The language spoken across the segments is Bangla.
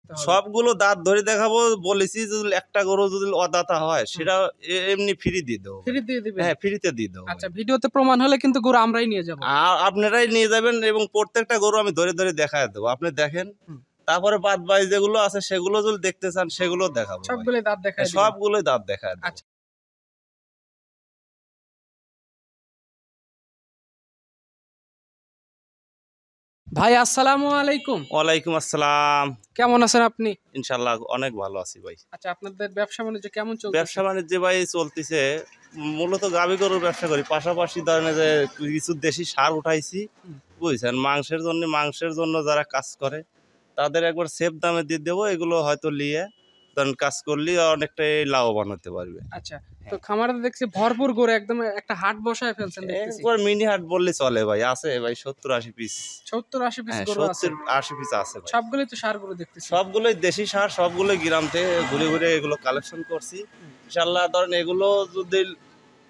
রাখতে হবে? সবগুলো দাঁত ধরে দেখাবো, বলেছি যদি একটা গরু যদি অদাতা হয় সেটা এমনি ফ্রি দিয়ে দেবো। ফ্রি দিয়ে দিবেন? হ্যাঁ, ফ্রিতে দিয়ে দেবো। আচ্ছা, ভিডিওতে প্রমাণ হলে কিন্তু গরু আমরাই নিয়ে যাব। আপনারাই নিয়ে যাবেন এবং প্রত্যেকটা গরু আমি ধরে ধরে দেখায় দেবো, আপনি দেখেন। তারপরে বাদ বাকি যেগুলো আছে সেগুলো যদি দেখতে চান সেগুলো দেখাবো। সবগুলোই দাঁত দেখায় দিবেন? সবগুলোই দাঁত দেখায় দেবো। আচ্ছা। ভাই আসসালামু আলাইকুম। ওয়ালাইকুম আসসালাম। কেমন আছেন আপনি? ইনশাল্লাহ অনেক ভালো আছি ভাই। আচ্ছা, আপনাদের ব্যবসা বাণিজ্য কেমন চলছে? ব্যবসা বাণিজ্য ভাই চলতেছে, মূলত গাভী গরুর ব্যবসা করি, পাশাপাশি ধরেন যে কিছু দেশি সার উঠাইছি, বুঝছেন। মাংসের জন্য যারা কাজ করে তাদের একবার সেফ দামে দিয়ে দেবো। এগুলো হয়তো নিয়ে ধরেন কাজ করলে অনেকটাই লাভবান হতে পারবে। আচ্ছা, তো খামারে দেখছি ভরপুর গরু, একদম একটা হাট বসায় ফেলছেন দেখতেছি। একবার মিনি হাট বললে চলে ভাই, আছে ভাই 70-80 পিস। 70-80 পিস গরু আছে? 70-80 পিস আছে ভাই। সবগুলোই তো সার গরু দেখতেছি। সবগুলোই দেশি সার, সবগুলোই গ্রাম থেকে ঘুরে ঘুরে এগুলো কালেকশন করছি। ইনশাল্লাহ ধরেন এগুলো যদি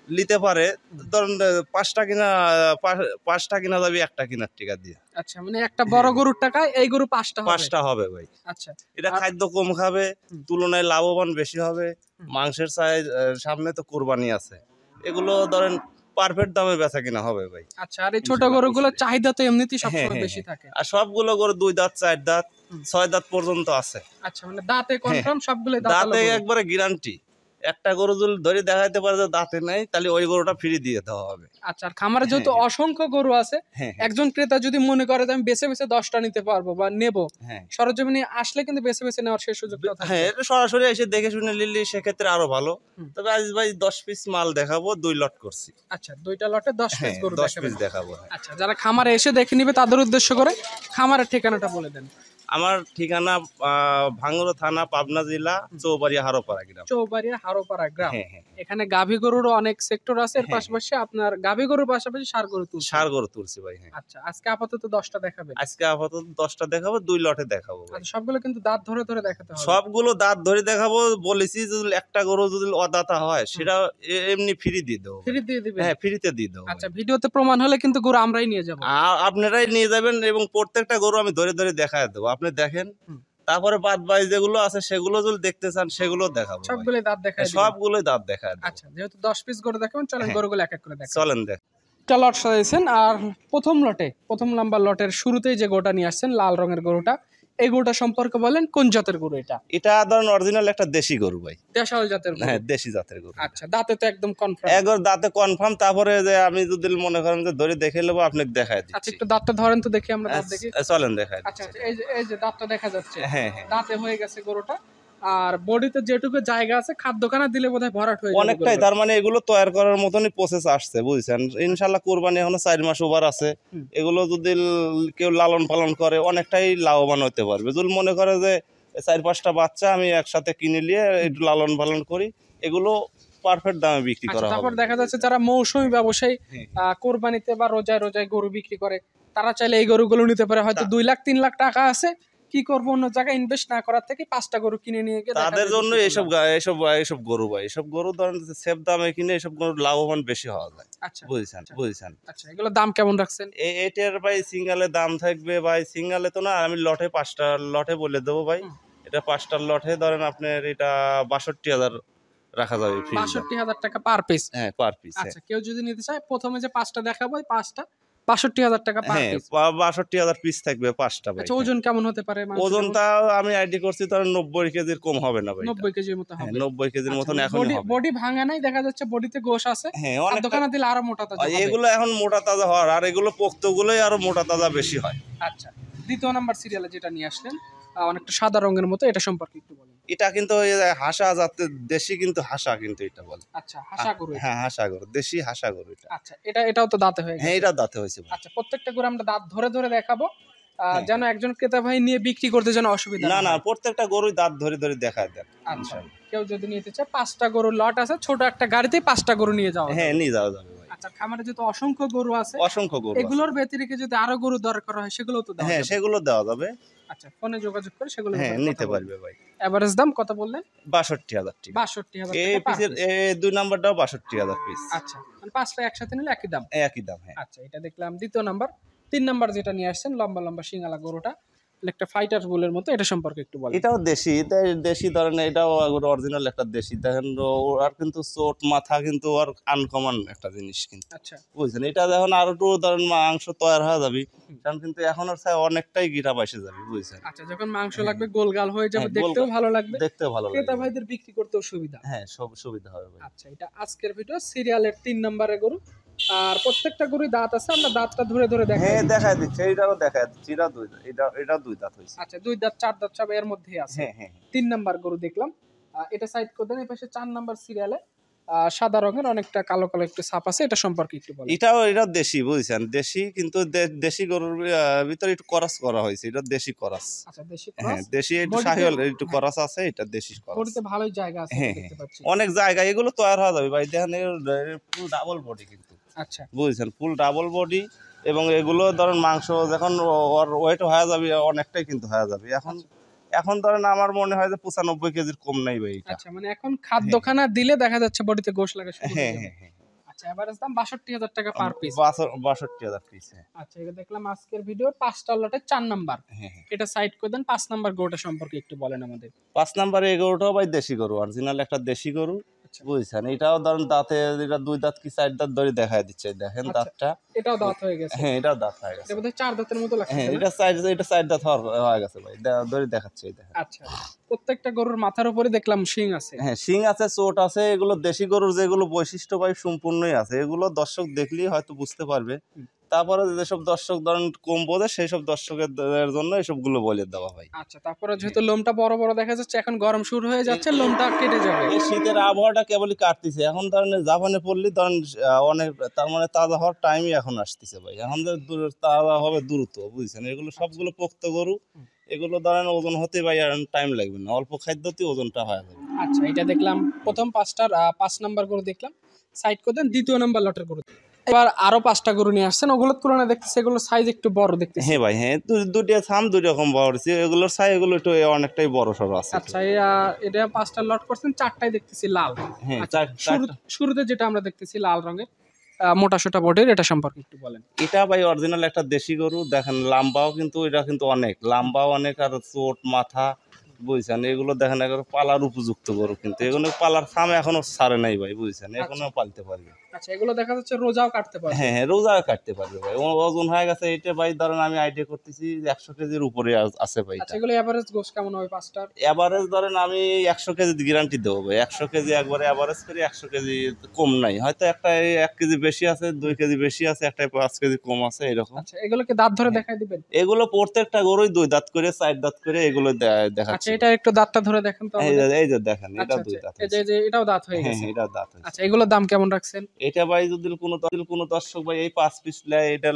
নিতে পারে, ধরেন পাঁচটা কিনা যাবে একটা কিনার টাকা দিয়ে। আচ্ছা, মানে একটা বড় গরুর টাকায় এই গরু পাঁচটা হবে ভাই। আচ্ছা, এটা খাদ্য কম খাবে, তুলনায় লাভবান বেশি হবে। মাংসের সাইজ সামনে তো কুরবানি আছে, এগুলো ধরেন পারফেক্ট দামে বেচা কিনা হবে ভাই। আচ্ছা, আর এই ছোট গরুগুলো চাহিদা তো এমনিতেই সবসময় বেশি থাকে। আর সবগুলো গরু 2 দাঁত 4 দাঁত 6 দাঁত পর্যন্ত আছে। আচ্ছা, মানে দাঁতে কনফার্ম সবগুলো দাঁতে একবারে গ্যারান্টি। একটা গরু যদি ধরে দেখাইতে পারে যে দাঁতে নাই, তাহলে ওই গরুটা ফ্রি দিয়ে দেওয়া হবে। আচ্ছা, আর খামারে যেহেতু অসংখ্য গরু আছে, একজন ক্রেতা যদি মনে করে যে আমি বেছে বেছে 10টা নিতে পারবো বা নেব, সরজমিনে আসলে কিন্তু বেছে বেছে নেওয়ার সেই সুযোগটা থাকে। হ্যাঁ, এটা সরাসরি এসে দেখে শুনে নিলে সেক্ষেত্রে আরো ভালো। তবে আজ ভাই 10 পিস মাল দেখাবো, 2 লট করছি। আচ্ছা, 2টা লটে 10 পিস গরু 10 পিস দেখাবো। আচ্ছা, যারা খামারে এসে দেখে নিবে তাদের উদ্দেশ্য করে খামারের ঠিকানাটা বলে দেন। আমার ঠিকানা ভাঙ্গুড়া থানা, পাবনা জেলা, চৌবাড়িয়া হারোপাড়া গ্রাম। চৌবাড়িয়া হারোপাড়া গ্রাম। এখানে গাভী গরুর অনেক সেক্টর আছে, এর পাশাপাশি আপনার গাভী গরুর পাশাপাশি ষাঁড় গরু তুলছি ভাই। আচ্ছা, আজকে আপাতত 10টা দেখাবেন? আজকে আপাতত 10টা দেখাবো, 2 লটে দেখাবো। আচ্ছা, সবগুলো কিন্তু দাঁত ধরে ধরে দেখাতে হবে? সবগুলো দাঁত ধরে দেখাবো, বলেছি যদি একটা গরু যদি অদাতা হয় সেটা এমনি ফ্রি দিয়ে দেবো। ফ্রি দিয়ে দিবেন? হ্যাঁ, ফ্রিতে দিয়ে দেবো। আচ্ছা, ভিডিওতে প্রমাণ হলে কিন্তু গরু আমরাই নিয়ে যাব। আপনারাই নিয়ে যাবেন এবং প্রত্যেকটা গরু আমি ধরে ধরে দেখায় দেবো, আপনি দেখেন। তারপরে বাদ বাকি যেগুলো আছে সেগুলো যদি দেখতে চান সেগুলো দেখাবো। সবগুলোই দাঁত দেখায় দিবেন? সবগুলোই দাঁত দেখায় দেবো। আচ্ছা, যেহেতু 10 পিস গরু দেখাবেন, চলেন গরুগুলো এক এক করে দেখাই। চলেন দেখ। একটা লট সাজাইছেন, আর প্রথম নাম্বার লটের শুরুতেই যে গরুটা নিয়ে আসছেন লাল রঙের গরুটা, এই গরুটা সম্পর্কে বলেন, কোন জাতের গরু এটা? এটা ধরেন অরিজিনাল একটা দেশি গরু ভাই। দেশাল জাতের গরু? হ্যাঁ, দেশি জাতের গরু। আচ্ছা, দাঁতে তো একদম কনফার্ম? একবার দাঁতে কনফার্ম। তারপরে যে আমি যদি মনে করেন যে ধরে দেখে নেবো, আপনাকে দেখায় দিচ্ছি। আচ্ছা, একটু দাঁতটা ধরেন তো দেখি, আমরা দাঁত দেখি। চলেন দেখায়। আচ্ছা, এই যে দাঁতটা দেখা যাচ্ছে, হ্যাঁ, দাঁতে হয়ে গেছে গরুটা। আর বডিতে যেটুকু জায়গা আছে খাদ্যখানা দিলে বোধহয় ভরাট হয়ে যাবে অনেকটাই। তার মানে এগুলো তৈরি করার মতনই প্রসেস আসছে, বুঝছেন। ইনশাআল্লাহ কুরবানি এখনো 4 মাস ওভার আছে। এগুলো যদি কেউ লালন পালন করে অনেকটাই লাভবান হতে পারবে। যদি মনে করে যে 4-5টা বাচ্চা আমি একসাথে কিনে নিয়ে একটু লালন পালন করি, এগুলো পারফেক্ট দামে বিক্রি করা হবে। তারপর দেখা যাচ্ছে যারা মৌসুমী ব্যবসায়ী কোরবানিতে বা রোজায় রোজায় গরু বিক্রি করে, তারা চাইলে এই গরুগুলো নিতে পারে। হয়তো 2 লাখ 3 লাখ টাকা আছে, কি করবো, অন্য জায়গায় ইনভেস্ট না করার থেকে 5টা গরু কিনে নিয়ে গিয়ে তাদের জন্য এইসব গরু ভাই। এইসব গরু ধরেন সেফ দামে কিনে এইসব গরু লাভবান বেশি হওয়া যায়। আচ্ছা, বুঝছেন। আচ্ছা, এগুলোর দাম কেমন রাখছেন? এটার ভাই সিঙ্গেলের দাম থাকবে ভাই, সিঙ্গেলে তো না, আমি লটে 5টা লটে বলে দেবো ভাই। এটা 5টার লটে ধরেন আপনার এটা 62,000 রাখা যাবে। 62,000 টাকা পার পিস? হ্যাঁ, পার পিস। আচ্ছা, কেউ যদি নিতে চায়, প্রথমে যে 5টা দেখাবো, 5টা 62,000 টাকা পার পিস? 62,000 পিস থাকবে 5টা ভাই। আচ্ছা, ওজন কেমন হতে পারে? ওজনটা আমি আইডি করছি ধরেন 90 কেজির কম হবে না ভাই। 90 কেজির মতো হবে? 90 কেজির মতন এখন হবে। বডি ভাঙা নাই, দেখা যাচ্ছে বডিতে গোশ আছে। হ্যাঁ, অনেক দোকানে দিলে আরো মোটা তাজা হবে। এগুলো এখন মোটা তাজা হয়, আর এগুলো পোক্তগুলোই আরো মোটা তাজা বেশি হয়। আচ্ছা, দ্বিতীয় নাম্বার সিরিয়ালে যেটা নিয়ে আসলেন অনেকটা সাদা রঙের মতো, এটা সম্পর্কে একটু বলেন। এটা কিন্তু হাসা জাতের দেশি, কিন্তু হাসা কিন্তু এটা বলে। আচ্ছা, হাসা গরু? হ্যাঁ, হাসা গরু, দেশি হাসা গরু এটা। আচ্ছা, এটাও তো দাঁতে হয়ে গেছে? হ্যাঁ, এটা দাঁতে হয়েছে। আচ্ছা, প্রত্যেকটা গরু আমরা দাঁত ধরে ধরে দেখাবো, যেন একজন ক্রেতা ভাই নিয়ে বিক্রি করতে যেন অসুবিধা না, প্রত্যেকটা গরুই দাঁত ধরে ধরে দেখায় দেন। আচ্ছা, কেউ যদি নিতে চায়, 5টা গরুর লট আছে, ছোট একটা গাড়িতে 5টা গরু নিয়ে যাওয়া? হ্যাঁ, নিয়ে যাওয়া যাবে। আচ্ছা, খামারে যেহেতু অসংখ্য গরু আছে, এগুলোর ব্যতিরেকে যদি আরো গরু দরকার হয় সেগুলো তো দেওয়া? হ্যাঁ, সেগুলো দেওয়া যাবে। আচ্ছা, ফোনে যোগাযোগ করে সেগুলো নিতে পারবে ভাই। এভারেজ দাম কত বললেন? 62,000 টাকা। 62,000 এই পিসের 2 নাম্বারটাও 62,000 পিস। আচ্ছা, মানে 5টা একসাথে নিলে একই দাম? একই দাম, হ্যাঁ। আচ্ছা, এটা দেখলাম দ্বিতীয় নাম্বার। 3 নাম্বার যেটা নিয়ে আসছেন, লম্বা লম্বা সিঙ্গালা গরুটা, একটা ফাইটার বুলের মতো, এটা সম্পর্কে একটু বলেন। এটাও দেশি, দেশি ধরেন, এটাও অরিজিনাল একটা দেশি। দেখেন আর কিন্তু চোট মাথা কিন্তু আর আনকমন একটা জিনিস কিন্তু, আচ্ছা বুঝছেন। এটা যখন আরো একটু ধরেন মাংস তৈরি হয়ে যাবে, কারণ কিন্তু এখন ওর চাই অনেকটাই গিরা পাইসে যাবে, বুঝছেন। আচ্ছা, যখন মাংস লাগবে গোলগাল হয়ে যাবে, দেখতেও ভালো লাগবে, দেখতেও ভালো ক্রেতা লাগবে, ভাইদের বিক্রি করতেও সুবিধা। হ্যাঁ সব সুবিধা হবে ভাই। আচ্ছা, এটা আজকের ভিডিও সিরিয়ালের 3 নম্বরের গরু। আর প্রত্যেকটা গরুই দাঁত আছে, আমরা দাঁতটা ধরে ধরে দেখাই হ্যাঁ দিচ্ছি। দেখায় দিচ্ছে, এইটাও দেখায় দিচ্ছে, এটা দুই দাঁত, এটা দুই দাঁত হয়েছে। আচ্ছা, 2 দাঁত 4 দাঁত সব এর মধ্যেই আছে। হ্যাঁ হ্যাঁ 3 নাম্বার গরু দেখলাম, এটা সাইড করে দেন। এই পাশে 4 নাম্বার সিরিয়ালে সাদা রঙের অনেকটা কালো কালো একটু ছাপ আছে, এটা সম্পর্কে একটু বলেন। এটাও দেশি, বুঝছেন। দেশি কিন্তু দেশি গরুর ভিতরে একটু করস করা হয়েছে, এটা দেশি করস। আচ্ছা, দেশি হ্যাঁ ক্রস, দেশি, একটু বডিতে- শাহিওয়াল একটু হ্যাঁ। করস আছে, এটা দেশি করস। বডিতে ভালোই জায়গা আছে হ্যাঁ দেখতে পাচ্ছি। অনেক জায়গায় এগুলো তৈরি হয়ে যাবে ভাই। দেখেন ফুল ডাবল বডি কিন্তু, আচ্ছা বুঝছেন, ফুল ডাবল বডি। এবং এগুলো ধরেন মাংস যখন ওর ওয়েট হয়ে যাবে অনেকটাই কিন্তু হয়ে যাবে। এখন ধরেন আমার মনে হয় যে 95 কেজির কম নাই ভাই এটা। আচ্ছা, মানে এখন খাদ্যখানা দিলে দেখা যাচ্ছে বডিতে গোশ লাগা শুরু হয়ে হ্যাঁ যাবে। হ্যাঁ হ্যাঁ আচ্ছা, এভারেজ দাম ৬২,০০০ টাকা পার পিস। 62,000 পিস। আচ্ছা, এটা দেখলাম আজকের ভিডিওর 5টা লটে 4 নাম্বার। হ্যাঁ হ্যাঁ এটা সাইড করে দেন। 5 নাম্বার গরুটা সম্পর্কে একটু বলেন আমাদের। 5 নম্বরে এই গরুটাও ভাই দেশি গরু, অরিজিনাল একটা দেশি গরু, আচ্ছা বুঝছেন। এটাও ধরেন দাঁতে, এটা দুই দাঁত কি 4 দাঁত ধরে দেখায় দিচ্ছে, দেখেন আচ্ছা, দাঁতটা। এটাও দাঁত হয়ে গেছে। হ্যাঁ এটাও দাঁত হয়ে এটা গেছে। বোধহয় 4 দাঁতের মতো লাগছে হ্যাঁ না? এটা 4 দাঁত হয়ে গেছে ভাই, ধরে দেখাচ্ছে, এই দেখেন। আচ্ছা, প্রত্যেকটা গরুর মাথার উপরে দেখলাম শিং আছে। হ্যাঁ শিং আছে, চোট আছে। এগুলো দেশি গরুর যেগুলো বৈশিষ্ট্য ভাই সম্পূর্ণই আছে, এগুলো দর্শক দেখলেই হয়তো বুঝতে পারবে। তারপরে যেসব দর্শক ধরেন কম বোঝে, সেই সব দর্শকের জন্য এসবগুলো বলে দেওয়া হয়। আচ্ছা, তারপরে যেহেতু লোমটা বড় বড় দেখা যাচ্ছে, এখন গরম শুরু হয়ে যাচ্ছে, লোমটা কেটে যাবে। এই শীতের আবহাওয়াটা কেবলই কাটতেছে এখন, ধরেন জাপানে পড়লি ধরেন অনেক, তার মানে তাজা হওয়ার টাইমই এখন আসতেছে ভাই। এখন যে তাজা হবে দ্রুত, বুঝছেন। এগুলো সবগুলো পোক্ত গরু, এগুলো ধরেন ওজন হতে ভাই টাইম লাগবে না, অল্প খাদ্যতেই ওজনটা হয়ে যাবে। আচ্ছা, এটা দেখলাম প্রথম 5 নাম্বার গরু দেখলাম, সাইড করে দেন। দ্বিতীয় নাম্বার লটের গরু এবার আরো 5টা গরু নিয়ে আসছেন, ওগুলোর তুলনায় দেখতেছি এগুলো সাইজ একটু বড় দেখতেছি। হ্যাঁ ভাই হ্যাঁ, দুটো থাম দুই রকম বড় হচ্ছে, এগুলোর সাইজ এগুলো একটু অনেকটাই বড় সড়ো আছে। আচ্ছা, এটা 5টা লট করছেন, 4টাই দেখতেছি লাল। হ্যাঁ আচ্ছা, শুরুতে যেটা আমরা দেখতেছি লাল রঙের মোটা সোটা বডির, এটা সম্পর্কে একটু বলেন। এটা ভাই অরিজিনাল একটা দেশি গরু। দেখেন লম্বাও কিন্তু, এটা কিন্তু অনেক লম্বাও অনেক, আর চোট মাথা, বুঝছেন। এগুলো দেখেন এগুলো পালার উপযুক্ত গরু, কিন্তু এগুলো পালার ফার্ম এখনো ছাড়ে নাই ভাই, বুঝছেন। এখনো পালতে পারবে। আচ্ছা, এগুলো দেখা যাচ্ছে রোজাও কাটতে পারবে। হ্যাঁ হ্যাঁ রোজা কাটতে পারবে ভাই। ওজন হয়ে গেছে এটা ভাই, ধরেন আমি আইডিয়া করতেছি 100 কেজির উপরে আছে ভাই। আচ্ছা, এগুলো এভারেজ গোশ কেমন হবে 5টার? এভারেজ ধরেন আমি 100 কেজি গ্যারান্টি দেবো ভাই। 100 কেজি একবারে এভারেজ করি, 100 কেজি কম নাই, হয়তো একটা 1 কেজি বেশি আছে, 2 কেজি বেশি আছে, একটা 5 কেজি কম আছে, এরকম। আচ্ছা, এগুলোকে দাঁত ধরে দেখাই দিবেন। এগুলো প্রত্যেকটা গরুই 2 দাঁত করে 4 দাঁত করে এগুলো আচ্ছা, দেখাচ্ছে। এটা একটু দাঁতটা ধরে দেখেন তো আমাদের। এই যে দেখেন, এটা আচ্ছা, 2 আচ্ছা, দাঁত এই যে এটাও দাঁত হয়ে হ্যাঁ গেছে। হ্যাঁ এটা দাঁত হয়েছে। আচ্ছা, এগুলোর দাম কেমন রাখছেন? এটা ভাই যদি কোনো দর্শক ভাই এই 5 পিস নেয়, এটা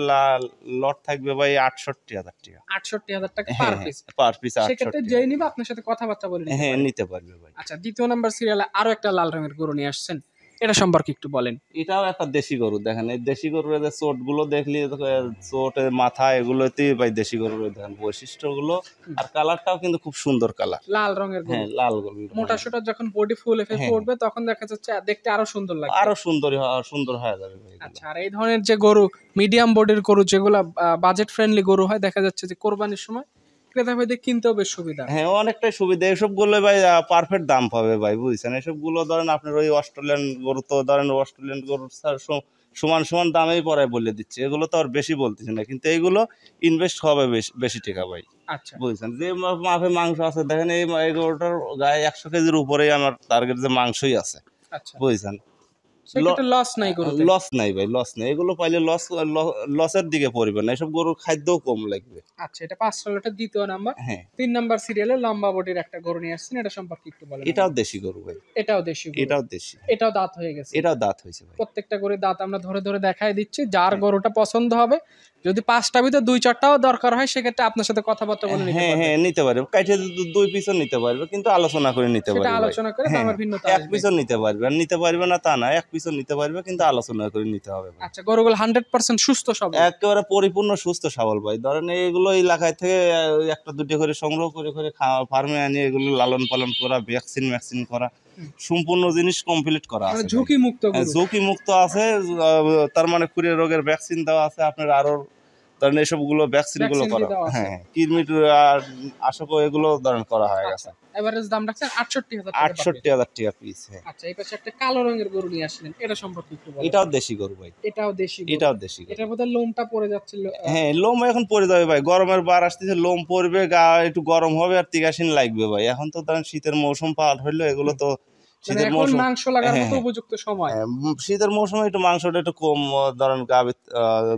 লট থাকবে ভাই 68,000 টাকা। 68,000 টাকা পার পিস। পার পিস সেক্ষেত্রে 68। যেই নিবে আপনার সাথে কথাবার্তা বলে নিতে হ্যাঁ পারে। নিতে পারবে ভাই। আচ্ছা, দ্বিতীয় নাম্বার সিরিয়ালে আরো একটা লাল রঙের গরু নিয়ে আসছেন, এটা সম্পর্কে একটু বলেন। এটাও একটা দেশি গরু। দেখেন এই দেশি গরুর যে চোট গুলো দেখলি, চোট মাথা, এগুলোতেই ভাই দেশি গরুর দেখেন বৈশিষ্ট্যগুলো। আর কালারটাও কিন্তু খুব সুন্দর কালার, লাল রঙের গরু, হ্যাঁ লাল গরু। মোটা সোটা যখন বডি ফুল এফে পড়বে তখন দেখা যাচ্ছে দেখতে আরো সুন্দর লাগবে। আরো সুন্দর হয়ে যাবে ভাই এগুলো। আচ্ছা, আর এই ধরনের যে গরু মিডিয়াম বডির গরু, যেগুলো বাজেট ফ্রেন্ডলি গরু হয়, দেখা যাচ্ছে যে কোরবানির সময় ক্রেতা ভাইদের কিনতেও বেশ সুবিধা। হ্যাঁ অনেকটাই সুবিধা। এসব গুলো ভাই পারফেক্ট দাম পাবে ভাই, বুঝছেন। এসব গুলো ধরেন আপনার ওই অস্ট্রেলিয়ান গরু, তো ধরেন অস্ট্রেলিয়ান গরু সমান সমান দামেই পরে বলে দিচ্ছে, এগুলো তো আর বেশি বলতেছে না, কিন্তু এইগুলো ইনভেস্ট হবে বেশি টাকা ভাই, আচ্ছা, বুঝছেন। যে মাপে মাংস আছে দেখেন, এই গরুটার গায়ে 100 কেজির উপরেই আমার টার্গেট যে মাংসই আছে, আচ্ছা, বুঝছেন। সেক্ষেত্রে লস নাই গরুতে। লস নাই ভাই, লস নাই। এগুলো পাইলে লসের দিকে পড়বে না, এসব গরুর খাদ্যও কম লাগবে। আচ্ছা, এটা 5টা লটের দ্বিতীয় নাম্বার। হ্যাঁ 3 নাম্বার সিরিয়ালে লম্বা বডির একটা গরু নিয়ে আসছেন, এটা সম্পর্কে একটু বলেন। এটাও দেশি গরু ভাই, এটাও দেশি গরু, এটাও দেশি, এটাও দাঁত হয়ে গেছে। এটাও দাঁত হয়েছে ভাই। প্রত্যেকটা গরুর দাঁত আমরা ধরে ধরে দেখাই দিচ্ছি, যার গরুটা পছন্দ হবে, যদি 5টা ভিতরে 2-4টাও দরকার হয়, সেক্ষেত্রে আপনার সাথে কথাবার্তা বলে নিতে হ্যাঁ পারবে। হ্যাঁ নিতে পারবে, কাইটে 2 পিসও নিতে পারবে, কিন্তু আলোচনা করে নিতে সেটা পারবে ভাই। আলোচনা করে দামের ভিন্নতা 1 আসবে। পিসও নিতে পারবে, আর নিতে পারবে না তা না, 1 পিসও নিতে পারবে, কিন্তু আলোচনা করে নিতে হবে ভাই। আচ্ছা, গরুগুলো 100% সুস্থ সবল। একেবারে পরিপূর্ণ সুস্থ সবল ভাই। ধরেন এইগুলো এলাকায় থেকে একটা দুটো করে সংগ্রহ করে ফার্মে আনি, এগুলো লালন পালন করা, ভ্যাকসিন করা, সম্পূর্ণ জিনিস কমপ্লিট করা মানে আছে। ঝুঁকি মুক্ত গরু। ঝুঁকি মুক্ত আছে, তার মানে খুরে রোগের ভ্যাকসিন দেওয়া আছে আপনার, আরো ধরেন এসবগুলো ভ্যাকসিন গুলো Vaccine করা, দিয়ে দেওয়া আছে। হ্যাঁ কৃমির আর আশক এগুলো ধরেন করা হয়ে গেছে। এভারেজ দাম রাখছেন 68,000 টাকা। 68,000 টাকা পিস। হ্যাঁ আচ্ছা, এই পাশে একটা কালো রঙের গরু নিয়ে আসলেন, এটা সম্পর্কে একটু বলেন। এটাও দেশি গরু ভাই, এটাও দেশি গরু। এটাও দেশি গরু। এটার মধ্যে লোমটা পড়ে যাচ্ছিল। হ্যাঁ লোম এখন পড়ে যাবে ভাই, গরমের বার আসতেছে, লোম পড়বে, গা একটু গরম হবে আর তিগাসিন লাগবে ভাই। এখন তো ধরেন শীতের মৌসুম পার হইলো, এগুলো তো মানে শীতের এখন মৌসুম, মাংস লাগার হ্যাঁ, মতো হ্যাঁ। উপযুক্ত সময়। শীতের মৌসুমে একটু মাংসটা একটু কম, ধরেন গাভীর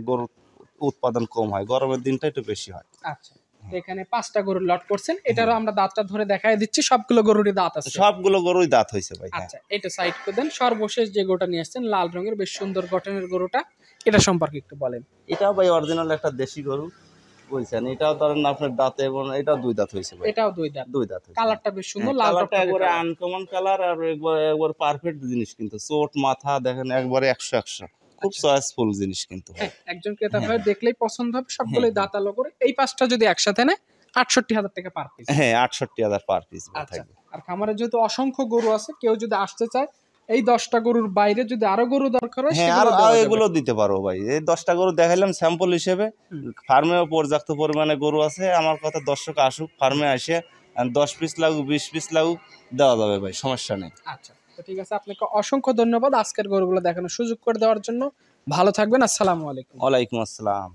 গরুর উৎপাদন কম হয়, গরমের দিনটা একটু বেশি হয়। আচ্ছা, তো এখানে 5টা গরুর লট করছেন, এটারও আমরা দাঁতটা ধরে দেখাই দিচ্ছি, সবগুলো গরুরই দাঁত আছে। সবগুলো গরুই দাঁত হয়েছে ভাই। হ্যাঁ আচ্ছা, এটা সাইড করে দেন। সর্বশেষ যে গরুটা নিয়ে আসছেন লাল রঙের বেশ সুন্দর গঠনের গরুটা, এটা সম্পর্কে একটু বলেন। এটাও ভাই অরিজিনাল একটা দেশি গরু, বুঝছেন। এটাও ধরেন আপনার দাঁতে, এবং এটাও দুই দাঁত হয়েছে ভাই, এটাও দুই দাঁত। দুই দাঁত হয়েছে। কালারটা বেশ সুন্দর, হ্যাঁ, লাল কালারটা টকটকে একবারে কালার। আনকমন কালার, আর একবার পারফেক্ট জিনিস, কিন্তু চোট মাথা দেখেন একবারে 100 খুব চয়েসফুল জিনিস কিন্তু ভাই। হ্যাঁ, একজন ক্রেতা ভাই দেখলেই পছন্দ হবে, সবগুলোই দাঁতালো করে। এই 5টা যদি একসাথে নেয় 68,000 টাকা পার পিস। হ্যাঁ 68,000 পার পিস আচ্ছা, থাকবে। আর খামারে যেহেতু অসংখ্য গরু আছে, কেউ যদি আসতে চায় এই 10টা গরুর বাইরে যদি আরো গরু দরকার হয় হ্যাঁ সেগুলো আর দেওয়া যাবে। এগুলো দিতে পারবো ভাই, এই 10টা গরু দেখাইলাম স্যাম্পল হিসেবে। ফার্মেও পর্যাপ্ত পরিমাণে গরু আছে, আমার কথা দর্শক আসুক ফার্মে আসে, 10 পিস লাগুক 20 পিস লাগুক দেওয়া যাবে ভাই, সমস্যা নেই। আচ্ছা, তো ঠিক আছে, আপনাকে অসংখ্য ধন্যবাদ আজকের গরুগুলো দেখানোর সুযোগ করে দেওয়ার জন্য। ভালো থাকবেন, আসসালামু আলাইকুম। ওয়ালাইকুম আসসালাম।